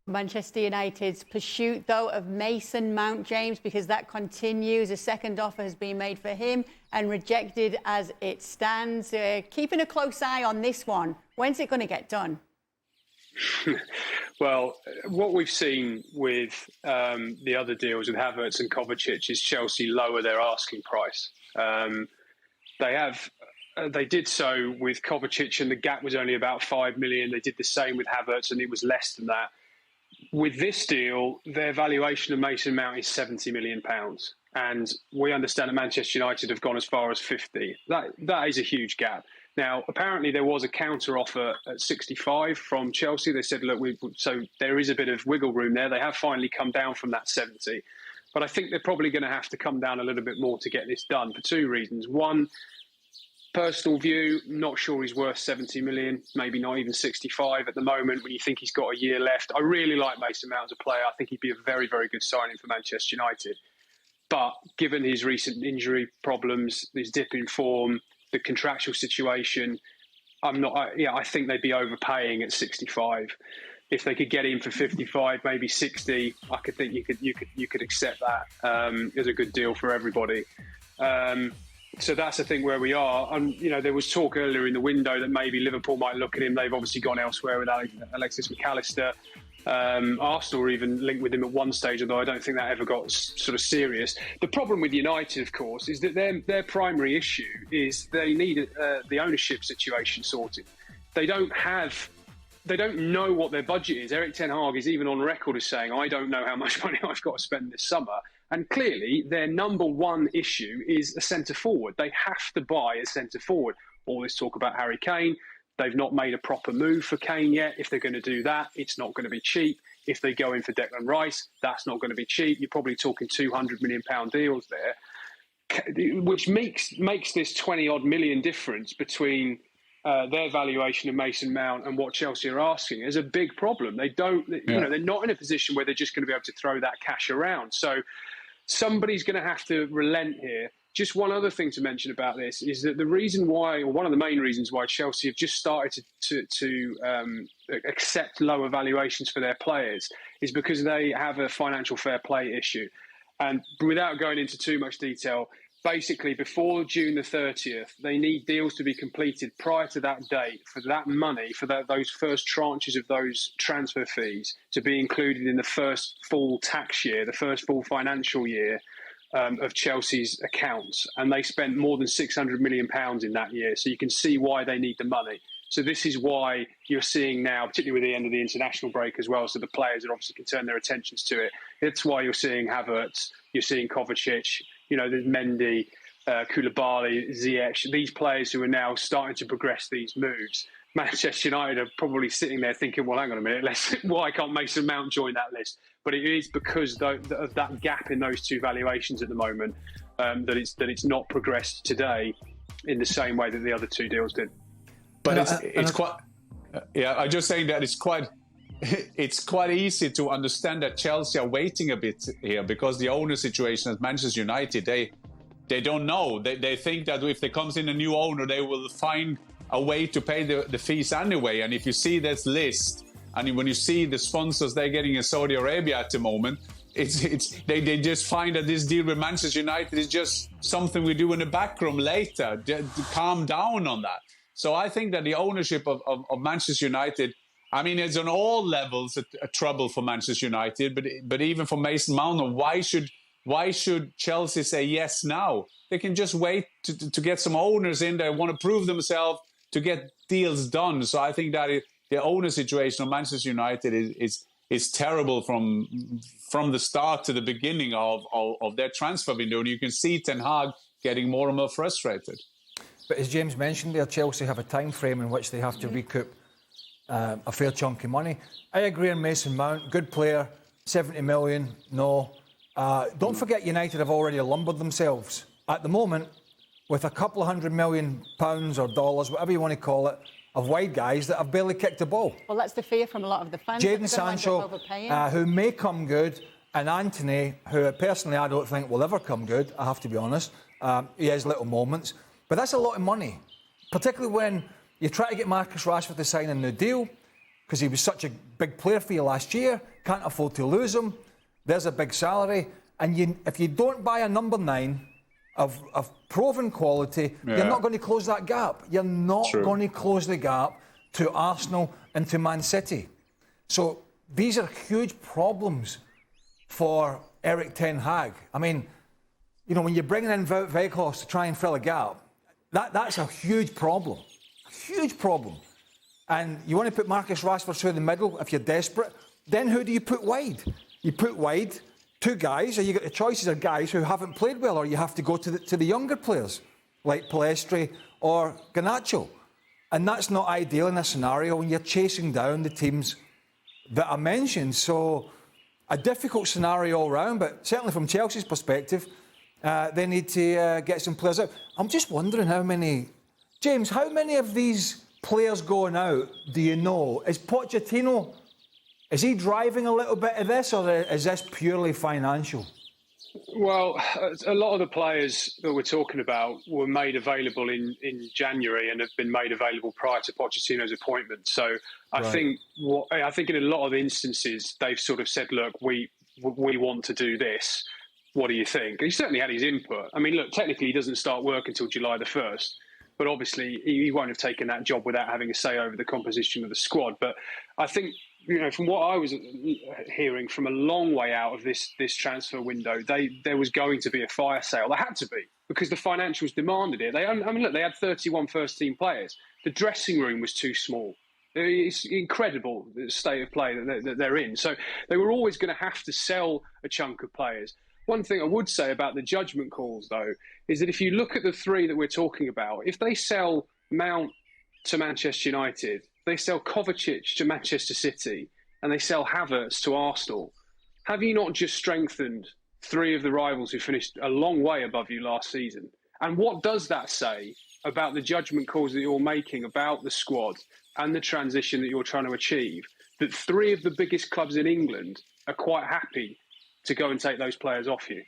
Manchester United's pursuit, though, of Mason Mount, James, because that continues. A second offer has been made for him and rejected as it stands. Keeping a close eye on this one. When's it going to get done? Well, what we've seen with the other deals with Havertz and Kovacic is Chelsea lower their asking price. They did so with Kovacic, and the gap was only about 5 million. They did the same with Havertz, and it was less than that. With this deal, their valuation of Mason Mount is £70 million. And we understand that Manchester United have gone as far as 50. That is a huge gap. Now, apparently there was a counter offer at 65 from Chelsea. They said, look, so there is a bit of wiggle room there. They have finally come down from that 70. But I think they're probably going to have to come down a little bit more to get this done for two reasons. One, personal view, not sure he's worth 70 million, maybe not even 65 at the moment when you think he's got a year left. I really like Mason Mount as a player. I think he'd be a very, very good signing for Manchester United. But given his recent injury problems, his dip in form, the contractual situation, I think they'd be overpaying at 65. If they could get him for 55, maybe 60, I could think you could accept that as a good deal for everybody. So that's the thing where we are. And, there was talk earlier in the window that maybe Liverpool might look at him. They've obviously gone elsewhere with Alexis McAllister. Arsenal were even linked with him at one stage, although I don't think that ever got sort of serious. The problem with United, of course, is that their primary issue is they need the ownership situation sorted. They don't know what their budget is. Eric Ten Hag is even on record as saying, I don't know how much money I've got to spend this summer. And clearly, their number one issue is a centre-forward. They have to buy a centre-forward. All this talk about Harry Kane, they've not made a proper move for Kane yet. If they're going to do that, it's not going to be cheap. If they go in for Declan Rice, that's not going to be cheap. You're probably talking £200 million deals there, which makes this 20-odd million difference between their valuation of Mason Mount and what Chelsea are asking is a big problem. They're not in a position where they're just going to be able to throw that cash around. So somebody's going to have to relent here. Just one other thing to mention about this is that the reason why, or one of the main reasons why Chelsea have just started to accept lower valuations for their players is because they have a financial fair play issue. And without going into too much detail, basically before June the 30th, they need deals to be completed prior to that date for that money, for those first tranches of those transfer fees to be included in the first full tax year, the first full financial year of Chelsea's accounts. And they spent more than £600 million in that year. So you can see why they need the money. So this is why you're seeing now, particularly with the end of the international break as well, so the players are obviously can turn their attentions to it. It's why you're seeing Havertz, you're seeing Kovacic, there's Mendy, Koulibaly, Ziyech, these players who are now starting to progress these moves. Manchester United are probably sitting there thinking, well, hang on a minute, why can't Mason Mount join that list? But it is because of that gap in those two valuations at the moment that it's not progressed today in the same way that the other two deals did. But it's quite. I'm just saying that it's quite easy to understand that Chelsea are waiting a bit here because the owner situation at Manchester United, they don't know. They think that if there comes in a new owner, they will find a way to pay the fees anyway. And if you see this list, and when you see the sponsors they're getting in Saudi Arabia at the moment, they just find that this deal with Manchester United is just something we do in the back room later. Calm down on that. So I think that the ownership of Manchester United, I mean, it's on all levels a trouble for Manchester United, but even for Mason Mount, why should Chelsea say yes now? They can just wait to get some owners in there, want to prove themselves, to get deals done. So I think that the owner situation of Manchester United is terrible from the start to the beginning of their transfer window. And you can see Ten Hag getting more and more frustrated. But as James mentioned there, Chelsea have a time frame in which they have to recoup a fair chunk of money. I agree on Mason Mount, good player, 70 million, no. Don't forget United have already lumbered themselves at the moment with a couple of £100 million or dollars, whatever you want to call it, of wide guys that have barely kicked a ball. Well, that's the fear from a lot of the fans. Jadon Sancho, who may come good, and Anthony, who personally I don't think will ever come good, I have to be honest. He has little moments. But that's a lot of money, particularly when you try to get Marcus Rashford to sign a new deal. because he was such a big player for you last year. Can't afford to lose him. There's a big salary. And if you don't buy a number 9 of proven quality, you're not going to close that gap. You're not going to close the gap to Arsenal and to Man City. So these are huge problems for Eric Ten Hag. I mean, you know, when you're bringing in Wout Weghorst to try and fill a gap, that's a huge problem. A huge problem. And you want to put Marcus Rashford through the middle if you're desperate, then who do you put wide? You put wide 2 guys, or you got the choices of guys who haven't played well, or you have to go to the younger players, like Pellistri or Garnacho. And that's not ideal in a scenario when you're chasing down the teams that I mentioned. So a difficult scenario all round, but certainly from Chelsea's perspective, they need to get some players out. I'm just wondering how many of these players going out do you know? Is Pochettino, is he driving a little bit of this, or is this purely financial? Well, a lot of the players that we're talking about were made available in January and have been made available prior to Pochettino's appointment. So I think in a lot of instances they've sort of said, look, we want to do this. What do you think? He certainly had his input. I mean, look, technically he doesn't start work until July the 1st, but obviously he won't have taken that job without having a say over the composition of the squad. But I think, you know, from what I was hearing from a long way out of this transfer window, there was going to be a fire sale. There had to be, because the financials demanded it. They had 31 first-team players. The dressing room was too small. It's incredible the state of play that they're in. So they were always going to have to sell a chunk of players. One thing I would say about the judgment calls, though, is that if you look at the 3 that we're talking about, if they sell Mount to Manchester United, they sell Kovacic to Manchester City, and they sell Havertz to Arsenal, have you not just strengthened 3 of the rivals who finished a long way above you last season? And what does that say about the judgment calls that you're making about the squad and the transition that you're trying to achieve, that 3 of the biggest clubs in England are quite happy to go and take those players off you?